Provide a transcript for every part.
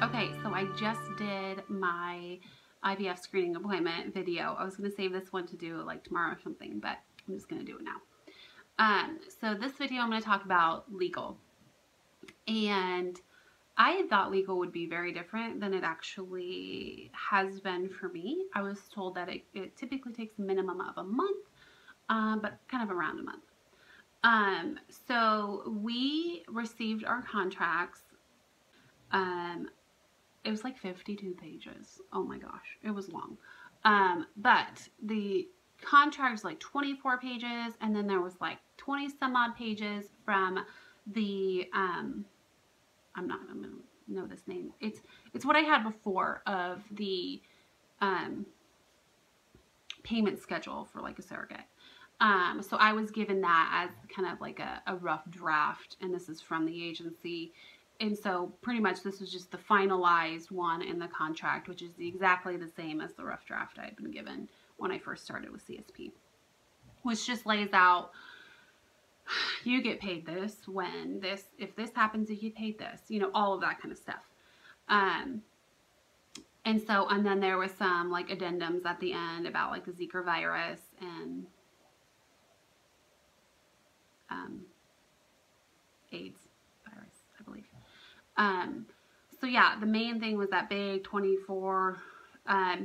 Okay, so I just did my IVF screening appointment video. I was going to save this one to do like tomorrow or something, but I'm just going to do it now. So this video I'm going to talk about legal. And I had thought legal would be very different than it actually has been for me. I was told that it typically takes a minimum of a month, but kind of around a month. So we received our contracts. It was like 52 pages. Oh my gosh, it was long. But the contract was like 24 pages, and then there was like 20 some odd pages from the I'm not gonna know this name. It's what I had before of the payment schedule for like a surrogate. So I was given that as kind of like a rough draft, and this is from the agency. And so pretty much this was just the finalized one in the contract, which is exactly the same as the rough draft I had been given when I first started with CSP, which just lays out, you get paid this when this, if this happens, you get paid this, you know, all of that kind of stuff. And then there was some like addendums at the end about like the Zika virus and AIDS virus, I believe. So yeah, the main thing was that big 24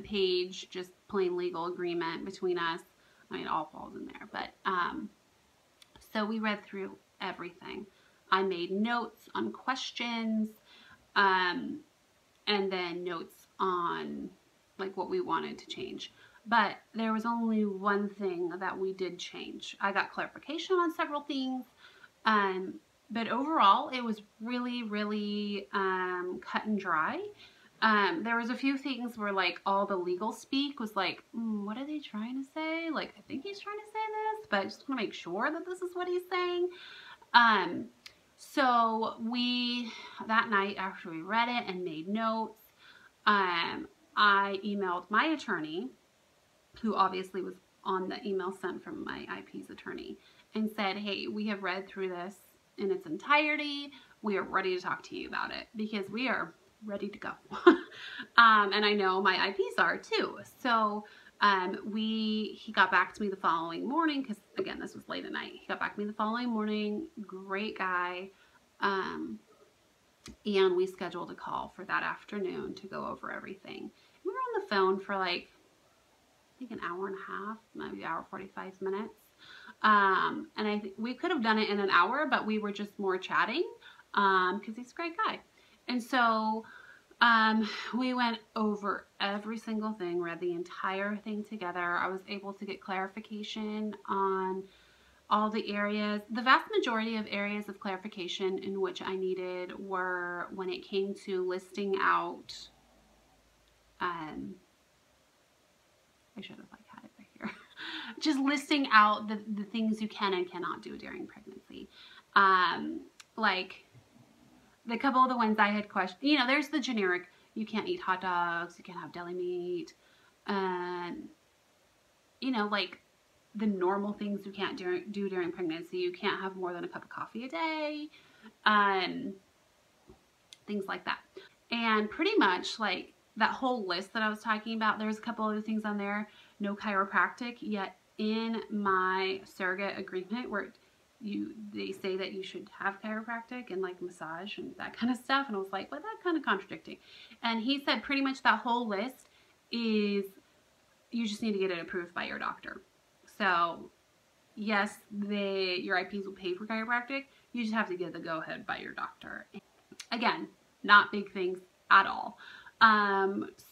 page, just plain legal agreement between us. I mean, it all falls in there, but so we read through everything. I made notes on questions, and then notes on like what we wanted to change. But there was only one thing that we did change. I got clarification on several things, but overall it was really, really cut and dry. There was a few things where like all the legal speak was like, what are they trying to say? Like, I think he's trying to say this, but I just want to make sure that this is what he's saying. So that night after we read it and made notes, I emailed my attorney, who obviously was on the email sent from my IP's attorney, and said, hey, we have read through this in its entirety. We are ready to talk to you about it because we are ready to go. And I know my IPs are too. So he got back to me the following morning, because again, this was late at night. He got back to me the following morning. Great guy. And we scheduled a call for that afternoon to go over everything. We were on the phone for like, I think an hour and a half, maybe hour 45 minutes. And I think we could have done it in an hour, but we were just more chatting, because he's a great guy. And so we went over every single thing, read the entire thing together. I was able to get clarification on all the areas. The vast majority of areas of clarification in which I needed were when it came to listing out, I should have like had it right here. Just listing out the things you can and cannot do during pregnancy. Like the couple of the ones I had questioned, you know, there's the generic, you can't eat hot dogs, you can't have deli meat, and you know, like the normal things you can't do during pregnancy. You can't have more than a cup of coffee a day, things like that. And pretty much like that whole list that I was talking about, there's a couple other things on there. No chiropractic, yet in my surrogate agreement where they say that you should have chiropractic and like massage and that kind of stuff. And I was like, well, that's kind of contradicting. And he said pretty much that whole list is, you just need to get it approved by your doctor. So yes, your IPs will pay for chiropractic. You just have to get the go ahead by your doctor. Again, not big things at all.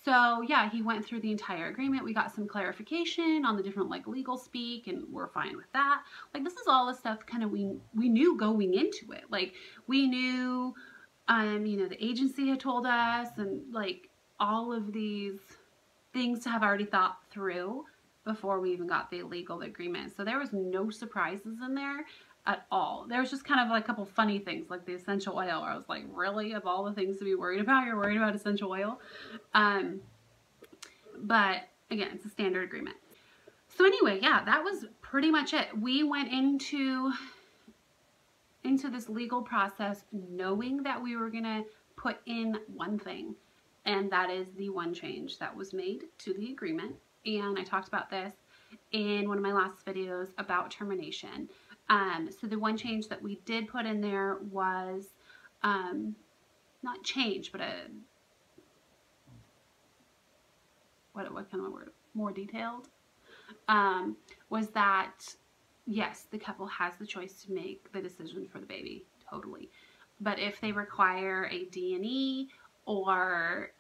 So yeah, he went through the entire agreement. We got some clarification on the different like legal speak, and we're fine with that. Like, this is all the stuff kind of we knew going into it. Like, we knew, you know, the agency had told us, and like all of these things to have already thought through before we even got the legal agreement. So there was no surprises in there at all. There was just kind of like a couple funny things, like the essential oil. I was like, really? Of all the things to be worried about, you're worried about essential oil? But again, it's a standard agreement. So anyway, yeah, that was pretty much it. We went into this legal process knowing that we were gonna put in one thing, and that is the one change that was made to the agreement. And I talked about this in one of my last videos about termination. So the one change that we did put in there was, not change, but what kind of word? More detailed. Was that, yes, the couple has the choice to make the decision for the baby, totally. But if they require a D&E, or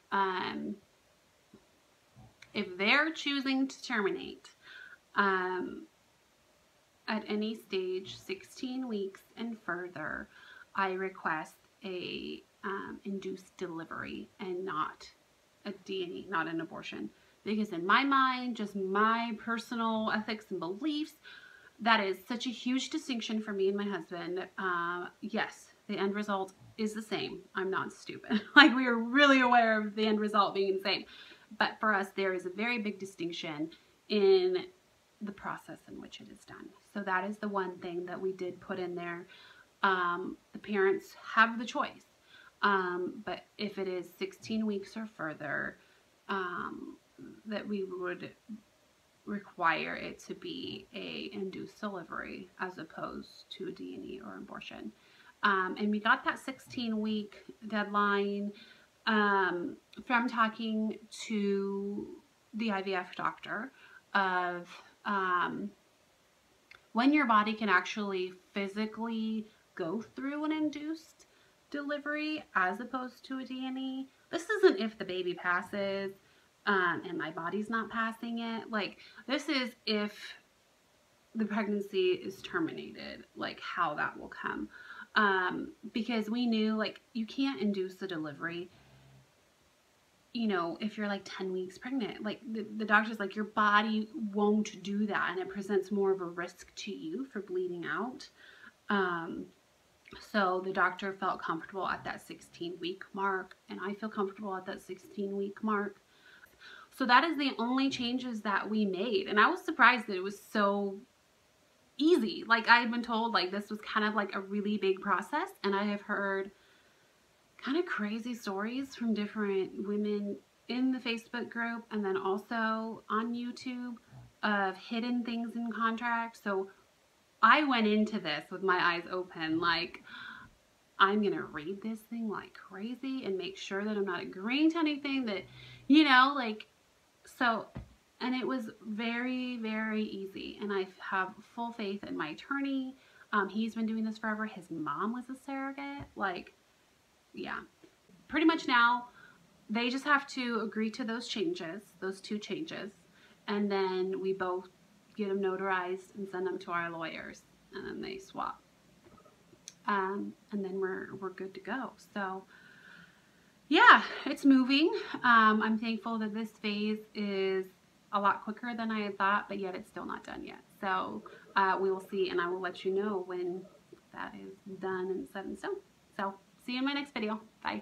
if they're choosing to terminate at any stage, 16 weeks and further, I request a induced delivery and not a D&E, not an abortion. Because in my mind, just my personal ethics and beliefs, that is such a huge distinction for me and my husband. Yes, the end result is the same. I'm not stupid. Like, we are really aware of the end result being the same. But for us, there is a very big distinction in the process in which it is done. So that is the one thing that we did put in there. The parents have the choice. But if it is 16 weeks or further, that we would require it to be a induced delivery as opposed to a D&E or abortion. And we got that 16-week deadline from talking to the IVF doctor of when your body can actually physically go through an induced delivery as opposed to a D&E. This isn't if the baby passes and my body's not passing it. Like, this is if the pregnancy is terminated, like how that will come. Because we knew, like, you can't induce the delivery, you know, if you're like 10 weeks pregnant. Like, the doctor's like, your body won't do that, and it presents more of a risk to you for bleeding out. So the doctor felt comfortable at that 16-week mark, and I feel comfortable at that 16-week mark. So that is the only changes that we made, and I was surprised that it was so easy. Like, I had been told, like, this was kind of like a really big process, and I have heard kind of crazy stories from different women in the Facebook group and then also on YouTube of hidden things in contracts. So I went into this with my eyes open, like, I'm gonna read this thing like crazy and make sure that I'm not agreeing to anything that, you know, like, so, and it was very, very easy. And I have full faith in my attorney. He's been doing this forever. His mom was a surrogate. Like, yeah, pretty much now they just have to agree to those changes, those two changes, and then we both get them notarized and send them to our lawyers, and then they swap. And then we're good to go. So yeah, it's moving. I'm thankful that this phase is a lot quicker than I had thought, but yet it's still not done yet. So we will see, and I will let you know when that is done and set in stone. So see you in my next video. Bye.